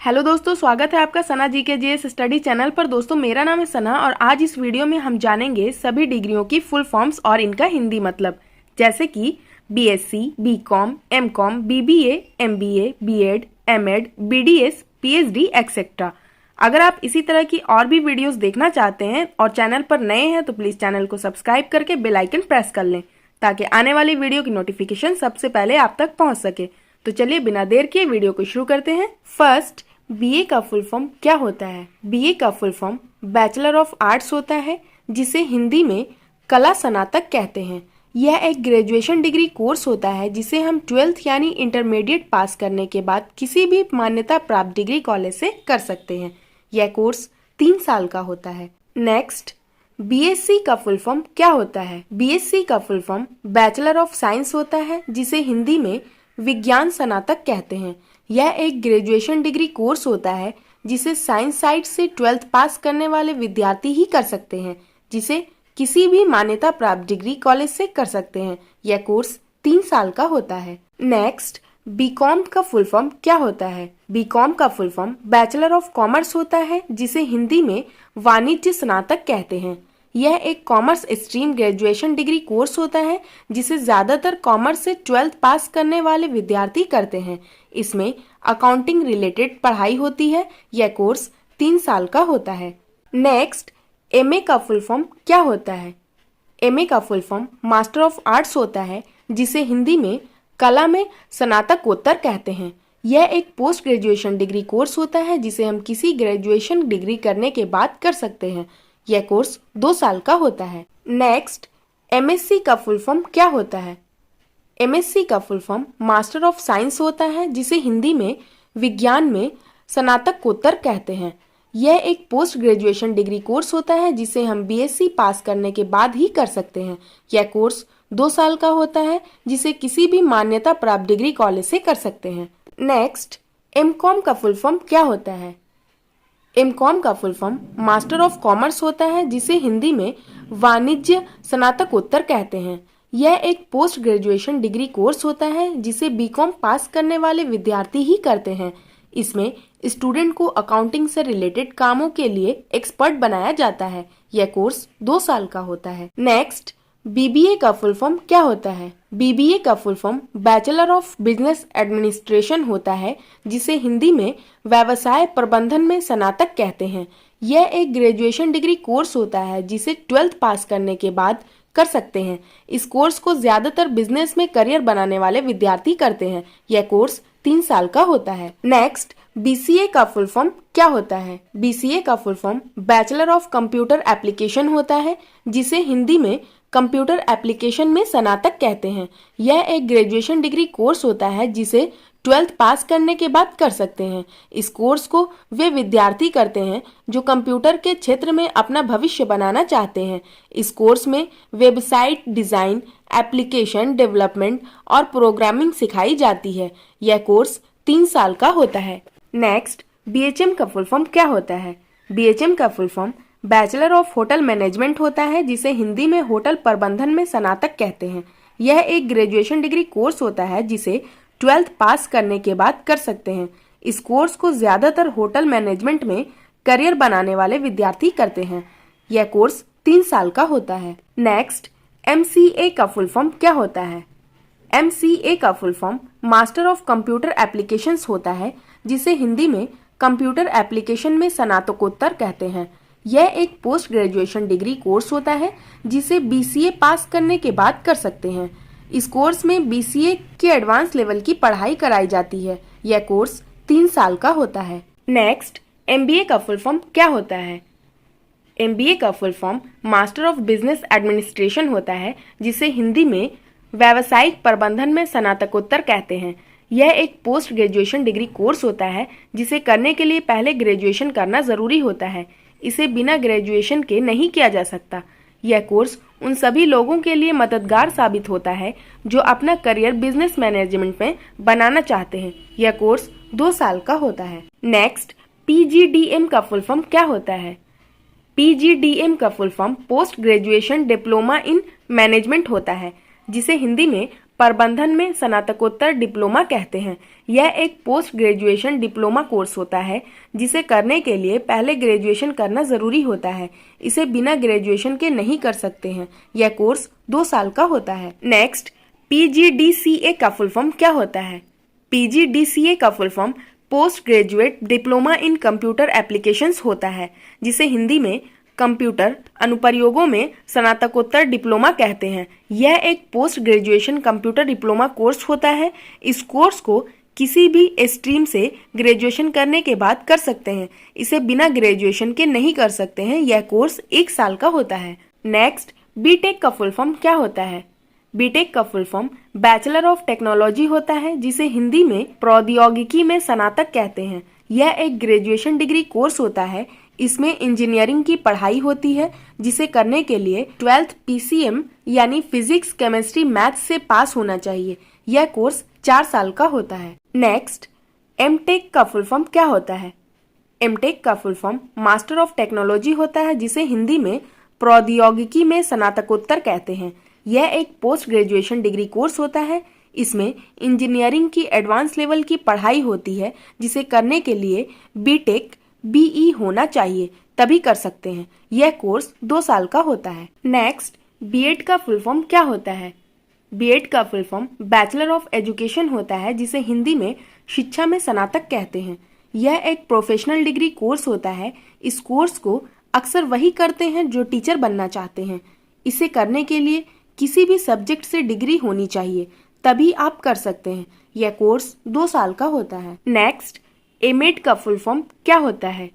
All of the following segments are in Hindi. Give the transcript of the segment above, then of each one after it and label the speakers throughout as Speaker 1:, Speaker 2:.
Speaker 1: हेलो दोस्तों, स्वागत है आपका सना जी के जीएस स्टडी चैनल पर। दोस्तों, मेरा नाम है सना और आज इस वीडियो में हम जानेंगे सभी डिग्रियों की फुल फॉर्म्स और इनका हिंदी मतलब, जैसे कि BSc, BCom, MCom, BBA, MBA, BEd, MEd, BDS, PhD etcetera. अगर आप इसी तरह की और भी वीडियोस देखना चाहते हैं और चैनल पर नए हैं तो प्लीज चैनल को सब्सक्राइब करके बेल आइकन प्रेस कर लें ताकि आने वाली वीडियो की नोटिफिकेशन सबसे पहले आप तक पहुंच सके। तो चलिए बिना देर किए वीडियो को शुरू करते हैं। फर्स्ट, बीए का फुल फॉर्म क्या होता है? बीए का full form bachelor of arts होता है, जिसे हिंदी में कला स्नातक कहते हैं। यह एक ग्रेजुएशन डिग्री कोर्स होता है जिसे हम 12th यानी इंटरमीडिएट पास करने के बाद किसी भी मान्यता प्राप्त डिग्री कॉलेज से कर सकते हैं। यह कोर्स 3 साल का होता है। नेक्स्ट, बीएससी का फुल फॉर्म क्या होता है? बीएससी का full form bachelor of science होता है, जिसे हिंदी में विज्ञान स्नातक कहते हैं। यह एक ग्रेजुएशन डिग्री कोर्स होता है जिसे साइंस साइड से 12th पास करने वाले विद्यार्थी ही कर सकते हैं, जिसे किसी भी मान्यता प्राप्त डिग्री कॉलेज से कर सकते हैं। यह कोर्स 3 साल का होता है। नेक्स्ट, बीकॉम का फुल फॉर्म क्या होता है? बीकॉम का full form bachelor of commerce होता है, जिसे हिंदी में वाणिज्य स्नातक कहते हैं। यह एक commerce stream graduation degree course होता है जिसे ज्यादातर कॉमर्स से 12th पास करने वाले विद्यार्थी करते हैं। इसमें अकाउंटिंग रिलेटेड पढ़ाई होती है। यह कोर्स 3 साल का होता है। नेक्स्ट, एमए का फुल फॉर्म क्या होता है? एमए का full form master of arts होता है, जिसे हिंदी में कला में स्नातकोत्तर कहते हैं। यह एक पोस्ट ग्रेजुएशन डिग्री कोर्स होता है जिसे हम किसी ग्रेजुएशन डिग्री करने के बाद कर सकते हैं। यह कोर्स 2 साल का होता है। नेक्स्ट, एमएससी का फुल फॉर्म क्या होता है? एमएससी का full form master of science होता है, जिसे हिंदी में विज्ञान में स्नातकोत्तर कहते हैं। यह एक पोस्ट ग्रेजुएशन डिग्री कोर्स होता है जिसे हम बीएससी पास करने के बाद ही कर सकते हैं। यह कोर्स 2 साल का होता है, जिसे किसी भी मान्यता प्राप्त डिग्री कॉलेज से कर सकते हैं। नेक्स्ट, एमकॉम का फुल फॉर्म क्या होता है? एमकॉम का full form master of commerce होता है, जिसे हिंदी में वाणिज्य स्नातकोत्तर कहते हैं। यह एक पोस्ट ग्रेजुएशन डिग्री कोर्स होता है जिसे बीकॉम पास करने वाले विद्यार्थी ही करते हैं। इसमें स्टूडेंट को अकाउंटिंग से रिलेटेड कामों के लिए एक्सपर्ट बनाया जाता है। यह कोर्स 2 साल का होता है। नेक्स्ट, बीबीए का फुल फॉर्म क्या होता है? बीबीए का full form bachelor of business administration होता है, जिसे हिंदी में व्यवसाय प्रबंधन में स्नातक कहते हैं। यह एक ग्रेजुएशन डिग्री कोर्स होता है जिसे 12th पास करने के बाद कर सकते हैं। इस कोर्स को ज्यादातर बिजनेस में करियर बनाने वाले विद्यार्थी करते हैं। यह कोर्स 3 साल का होता है। नेक्स्ट, बीसीए का फुल फॉर्म क्या होता है? बीसीए का full form bachelor of computer application होता है, जिसे हिंदी में कंप्यूटर एप्लीकेशन में स्नातक कहते हैं। यह एक ग्रेजुएशन डिग्री कोर्स होता है जिसे 12th पास करने के बाद कर सकते हैं। इस कोर्स को वे विद्यार्थी करते हैं जो कंप्यूटर के क्षेत्र में अपना भविष्य बनाना चाहते हैं। इस कोर्स में वेबसाइट डिजाइन, एप्लीकेशन डेवलपमेंट और प्रोग्रामिंग सिखाई जाती है। यह कोर्स 3 साल का होता है। नेक्स्ट, बीएचएम का फुल फॉर्म क्या होता है? बीएचएम का full form bachelor of hotel management होता है, जिसे हिंदी में होटल प्रबंधन में स्नातक कहते हैं। यह एक ग्रेजुएशन डिग्री कोर्स होता है जिसे 12th पास करने के बाद कर सकते हैं। इस कोर्स को ज्यादातर होटल मैनेजमेंट में करियर बनाने वाले विद्यार्थी करते हैं। यह कोर्स 3 साल का होता है। नेक्स्ट, एमसीए का फुल फॉर्म क्या होता है? एमसीए का full form master of computer applications होता है, जिसे हिंदी में कंप्यूटर एप्लीकेशन में स्नातकोत्तर कहते हैं। यह एक पोस्ट ग्रेजुएशन डिग्री कोर्स होता है जिसे बीसीए पास करने के बाद कर सकते हैं। इस कोर्स में बीसीए के एडवांस लेवल की पढ़ाई कराई जाती है। यह कोर्स 3 साल का होता है। नेक्स्ट, एमबीए का फुल फॉर्म क्या होता है? एमबीए का full form master of business administration होता है, जिसे हिंदी में व्यावसायिक प्रबंधन में स्नातकोत्तर कहते हैं। यह एक पोस्ट ग्रेजुएशन डिग्री कोर्स होता है जिसे करने के लिए पहले ग्रेजुएशन करना जरूरी होता है। इसे बिना ग्रेजुएशन के नहीं किया जा सकता। यह कोर्स उन सभी लोगों के लिए मददगार साबित होता है जो अपना करियर बिजनेस मैनेजमेंट में बनाना चाहते हैं। यह कोर्स 2 साल का होता है। नेक्स्ट, पीजीडीएम का फुल फॉर्म क्या होता है? पीजीडीएम का full form post graduation diploma in management होता है, जिसे हिंदी में प्रबंधन में स्नातकोत्तर डिप्लोमा कहते हैं। यह एक पोस्ट ग्रेजुएशन डिप्लोमा कोर्स होता है जिसे करने के लिए पहले ग्रेजुएशन करना जरूरी होता है। इसे बिना ग्रेजुएशन के नहीं कर सकते हैं। यह कोर्स 2 साल का होता है। नेक्स्ट, PGDCA का फुल फॉर्म क्या होता है? PGDCA का full form post graduate diploma in computer applications होता है, जिसे हिंदी में कंप्यूटर अनुप्रयोगों में स्नातकोत्तर डिप्लोमा कहते हैं। यह एक post graduation computer diploma course होता है। इस कोर्स को किसी भी स्ट्रीम से ग्रेजुएशन करने के बाद कर सकते हैं। इसे बिना ग्रेजुएशन के नहीं कर सकते हैं। यह कोर्स 1 साल का होता है। नेक्स्ट, बीटेक का फुल फॉर्म क्या होता है? बीटेक का full form bachelor of technology होता है, जिसे हिंदी में प्रौद्योगिकी में स्नातक कहते हैं। यह एक ग्रेजुएशन डिग्री कोर्स होता है। इसमें इंजीनियरिंग की पढ़ाई होती है, जिसे करने के लिए 12th PCM यानी फिजिक्स, केमिस्ट्री, मैथ्स से पास होना चाहिए। यह कोर्स 4 साल का होता है। नेक्स्ट, एमटेक का फुल फॉर्म क्या होता है? एमटेक का full form master of technology होता है, जिसे हिंदी में प्रौद्योगिकी में स्नातकोत्तर कहते हैं। यह एक पोस्ट ग्रेजुएशन डिग्री कोर्स होता है। इसमें इंजीनियरिंग की एडवांस लेवल की पढ़ाई होती है, जिसे करने के लिए बीटेक BE होना चाहिए, तभी कर सकते हैं। यह कोर्स 2 साल का होता है। नेक्स्ट, बीएड का फुल फॉर्म क्या होता है? बीएड का full form bachelor of education होता है, जिसे हिंदी में शिक्षा में स्नातक कहते हैं। यह एक प्रोफेशनल डिग्री कोर्स होता है। इस कोर्स को अक्सर वही करते हैं जो टीचर बनना चाहते हैं। इसे करने के लिए किसी भी सब्जेक्ट से डिग्री होनी चाहिए, तभी आप कर सकते हैं। यह कोर्स 2 साल का होता है। नेक्स्ट, एमएड का फुल फॉर्म क्या होता है?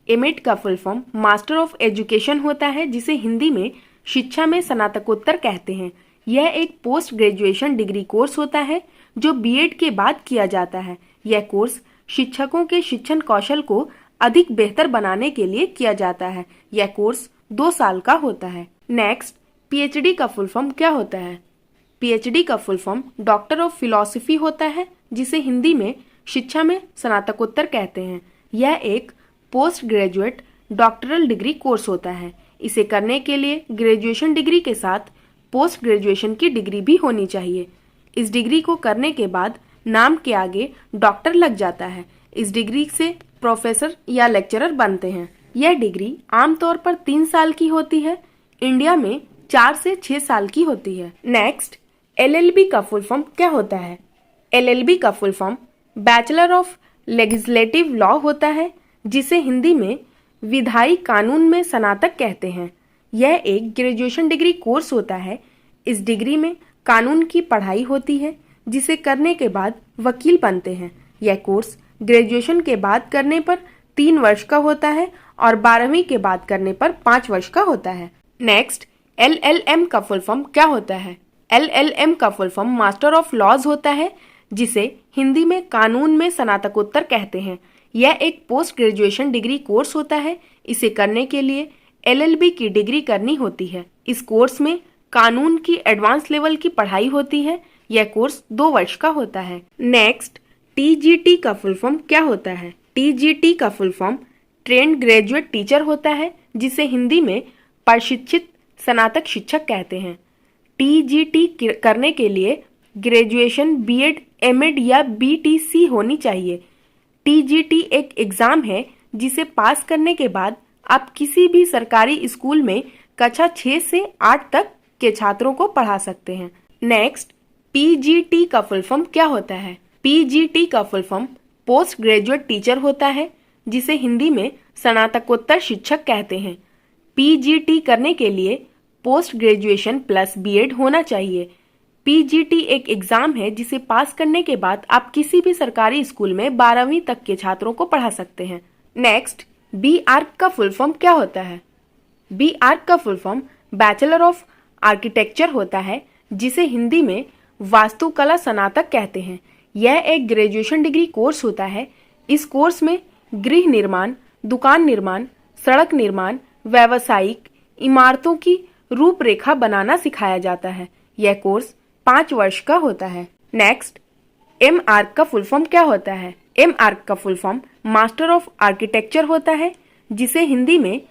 Speaker 1: एमएड का full form master of education होता है, जिसे हिंदी में शिक्षा में स्नातकोत्तर कहते हैं। यह एक पोस्ट ग्रेजुएशन डिग्री कोर्स होता है जो बीएड के बाद किया जाता है। यह कोर्स शिक्षकों के शिक्षण कौशल को अधिक बेहतर बनाने के लिए किया जाता है। यह कोर्स 2 साल का होता है। नेक्स्ट, पीएचडी का फुल फॉर्म क्या होता है? पीएचडी का full form doctor of philosophy होता है, जिसे हिंदी में शिक्षा में स्नातकोत्तर कहते हैं। यह एक post graduate doctoral degree course होता है। इसे करने के लिए ग्रेजुएशन डिग्री के साथ पोस्ट ग्रेजुएशन की डिग्री भी होनी चाहिए। इस डिग्री को करने के बाद नाम के आगे डॉक्टर लग जाता है। इस डिग्री से प्रोफेसर या लेक्चरर बनते हैं। यह डिग्री आमतौर पर 3 साल की होती है। इंडिया में 4 से 6 साल की होती है। नेक्स्ट, LLB का फुल फॉर्म क्या होता है? LLB का full form bachelor of legislative law होता है, जिसे हिंदी में विधायी कानून में स्नातक कहते हैं। यह एक ग्रेजुएशन डिग्री कोर्स होता है। इस डिग्री में कानून की पढ़ाई होती है, जिसे करने के बाद वकील बनते हैं। यह कोर्स ग्रेजुएशन के बाद करने पर 3 वर्ष का होता है और 12वीं के बाद करने पर 5 वर्ष का होता है। नेक्स्ट, LLM का फुल फॉर्म क्या होता है? LLM का full form master of laws होता है, जिसे हिंदी में कानून में स्नातकोत्तर कहते हैं। यह एक पोस्ट ग्रेजुएशन डिग्री कोर्स होता है। इसे करने के लिए LLB की डिग्री करनी होती है। इस कोर्स में कानून की एडवांस लेवल की पढ़ाई होती है। यह कोर्स 2 वर्ष का होता है। नेक्स्ट, TGT का फुल फॉर्म क्या होता है? TGT का full form trained graduate teacher होता है, जिसे हिंदी में प्रशिक्षित स्नातक शिक्षक कहते हैं। TGT करने के लिए ग्रेजुएशन बीएड, एमएड या BTC होनी चाहिए। TGT एक एग्जाम है, जिसे पास करने के बाद आप किसी भी सरकारी स्कूल में कक्षा 6 से 8 तक के छात्रों को पढ़ा सकते हैं। नेक्स्ट, PGT का फुल फॉर्म क्या होता है? PGT का full form post graduate teacher होता है, जिसे हिंदी में स्नातकोत्तर शिक्षक कहते हैं। PGT करने के लिए पोस्ट ग्रेजुएशन प्लस बीएड होना चाहिए। PGT एक एग्जाम है, जिसे पास करने के बाद आप किसी भी सरकारी स्कूल में 12वीं तक के छात्रों को पढ़ा सकते हैं। नेक्स्ट, BArch का फुल फॉर्म क्या होता है? BArch का full form bachelor of architecture होता है, जिसे हिंदी में वास्तुकला स्नातक कहते हैं। यह एक ग्रेजुएशन डिग्री कोर्स होता है। इस कोर्स में गृह निर्माण, दुकान निर्माण, सड़क निर्माण, व्यावसायिक इमारतों की रूपरेखा बनाना सिखाया जाता है। यह कोर्स 5 वर्ष का होता है। नेक्स्ट, MArch का फुल फॉर्म क्या होता है? MArch का full form master of architecture होता है, जिसे हिंदी में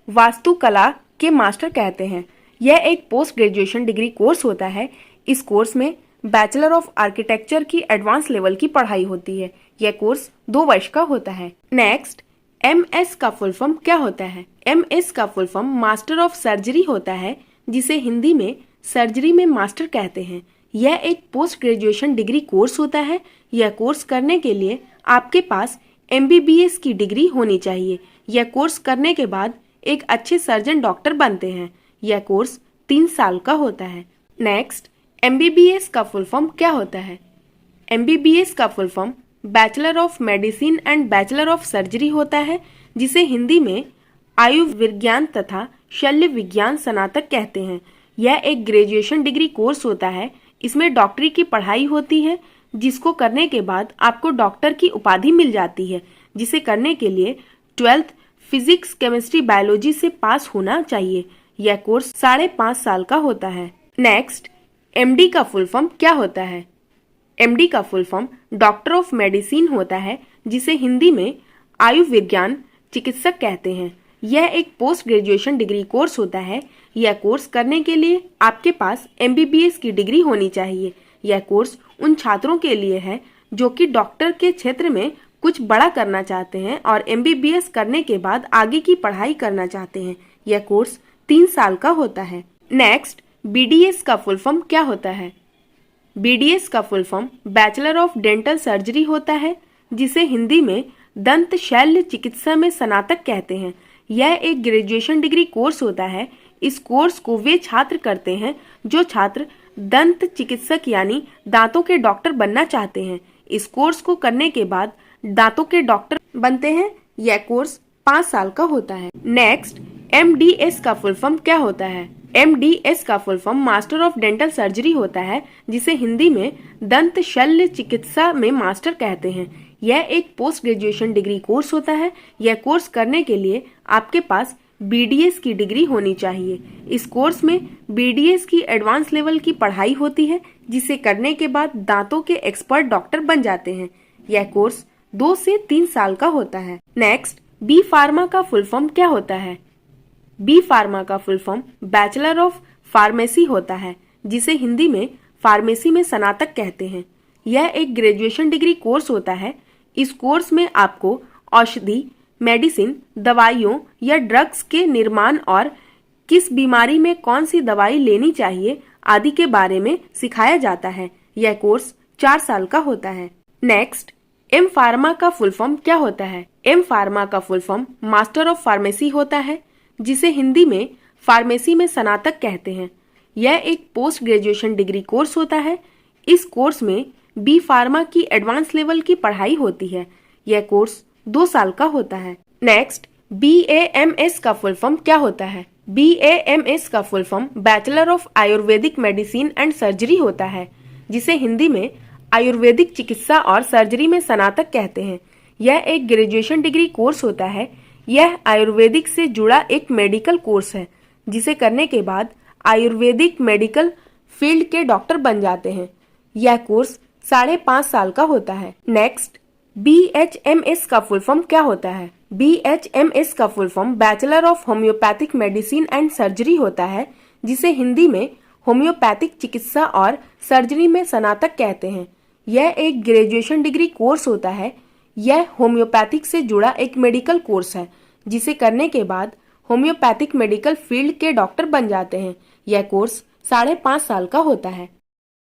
Speaker 1: वास्तुकला के मास्टर कहते हैं। यह एक पोस्ट ग्रेजुएशन डिग्री कोर्स होता है। इस कोर्स में बैचलर ऑफ आर्किटेक्चर की एडवांस लेवल की पढ़ाई होती है। यह कोर्स 2 वर्ष का होता है। नेक्स्ट, MS का फुल फॉर्म क्या होता है? MS का full form master of surgery होता है, जिसे हिंदी में सर्जरी में मास्टर कहते हैं। यह एक पोस्ट ग्रेजुएशन डिग्री कोर्स होता है। यह कोर्स करने के लिए आपके पास MBBS की डिग्री होनी चाहिए। यह कोर्स करने के बाद एक अच्छे सर्जन डॉक्टर बनते हैं। यह कोर्स 3 साल का होता है। नेक्स्ट, MBBS का फुल फॉर्म क्या होता है? MBBS का full form bachelor of medicine and bachelor of surgery होता है, जिसे हिंदी में आयुर्विज्ञान तथा शल्य विज्ञान स्नातक कहते हैं। यह एक ग्रेजुएशन डिग्री कोर्स होता है। इसमें डॉक्टरी की पढ़ाई होती है, जिसको करने के बाद आपको डॉक्टर की उपाधि मिल जाती है, जिसे करने के लिए 12th फिजिक्स, केमिस्ट्री, बायोलॉजी से पास होना चाहिए। यह कोर्स 5.5 साल का होता है। नेक्स्ट, MD का फुल फॉर्म क्या होता है? MD का full form doctor of medicine होता है, जिसे हिंदी में आयुर्विज्ञान चिकित्सक कहते हैं। यह एक पोस्ट ग्रेजुएशन डिग्री कोर्स होता है। यह कोर्स करने के लिए आपके पास MBBS की डिग्री होनी चाहिए। यह कोर्स उन छात्रों के लिए है जो कि डॉक्टर के क्षेत्र में कुछ बड़ा करना चाहते हैं और MBBS करने के बाद आगे की पढ़ाई करना चाहते हैं। यह कोर्स 3 साल का होता है। नेक्स्ट, BDS का फुल फॉर्म क्या होता है? BDS का full form bachelor of dental surgery होता है, जिसे हिंदी में दंत शल्य चिकित्सा में स्नातक कहते हैं। यह एक ग्रेजुएशन डिग्री कोर्स होता है। इस कोर्स को वे छात्र करते हैं जो छात्र दंत चिकित्सक यानी दांतों के डॉक्टर बनना चाहते हैं। इस कोर्स को करने के बाद दांतों के डॉक्टर बनते हैं। यह कोर्स 5 साल का होता है। नेक्स्ट, MDS का फुल फॉर्म क्या होता है? MDS का full form master of dental surgery होता है, जिसे हिंदी में दंत शल्य चिकित्सा में मास्टर कहते हैं। यह एक पोस्ट ग्रेजुएशन डिग्री कोर्स होता है। यह कोर्स करने के लिए आपके पास BDS की डिग्री होनी चाहिए। इस कोर्स में BDS की एडवांस लेवल की पढ़ाई होती है, जिसे करने के बाद दांतों के एक्सपर्ट डॉक्टर बन जाते हैं। यह कोर्स 2 से 3 साल का होता है। नेक्स्ट, B फार्मा का फुल फॉर्म क्या होता है? B फार्मा का full form bachelor of pharmacy होता है, जिसे हिंदी में फार्मेसी में स्नातक कहते हैं। यह एक ग्रेजुएशन डिग्री कोर्स होता है। इस कोर्स में आपको औषधि, मेडिसिन, दवाइयों या ड्रग्स के निर्माण और किस बीमारी में कौन सी दवाई लेनी चाहिए आदि के बारे में सिखाया जाता है। यह कोर्स 4 साल का होता है। नेक्स्ट, M फार्मा का फुल फॉर्म क्या होता है? M फार्मा का full form master of pharmacy होता है, जिसे हिंदी में फार्मेसी में स्नातक कहते हैं। यह एक पोस्ट ग्रेजुएशन डिग्री कोर्स होता है। इस कोर्स में B फार्मा की एडवांस लेवल की पढ़ाई होती है। यह कोर्स 2 साल का होता है। नेक्स्ट, BAMS का फुल फॉर्म क्या होता है? BAMS का full form bachelor of Ayurvedic medicine and surgery होता है, जिसे हिंदी में आयुर्वेदिक चिकित्सा और सर्जरी में स्नातक कहते हैं। यह एक ग्रेजुएशन डिग्री कोर्स होता है। यह आयुर्वेदिक से जुड़ा एक मेडिकल कोर्स है, जिसे करने के बाद आयुर्वेदिक मेडिकल फील्ड के डॉक्टर बन जाते हैं। यह कोर्स 5.5 साल का होता है। नेक्स्ट, BHMS का फुल फॉर्म क्या होता है? BHMS का full form bachelor of homeopathic medicine and surgery होता है, जिसे हिंदी में होम्योपैथिक चिकित्सा और सर्जरी में स्नातक कहते हैं। यह एक ग्रेजुएशन डिग्री कोर्स होता है। यह होम्योपैथिक से जुड़ा एक मेडिकल कोर्स है, जिसे करने के बाद होम्योपैथिक मेडिकल फील्ड के डॉक्टर बन जाते हैं। यह कोर्स 5.5 साल का होता है।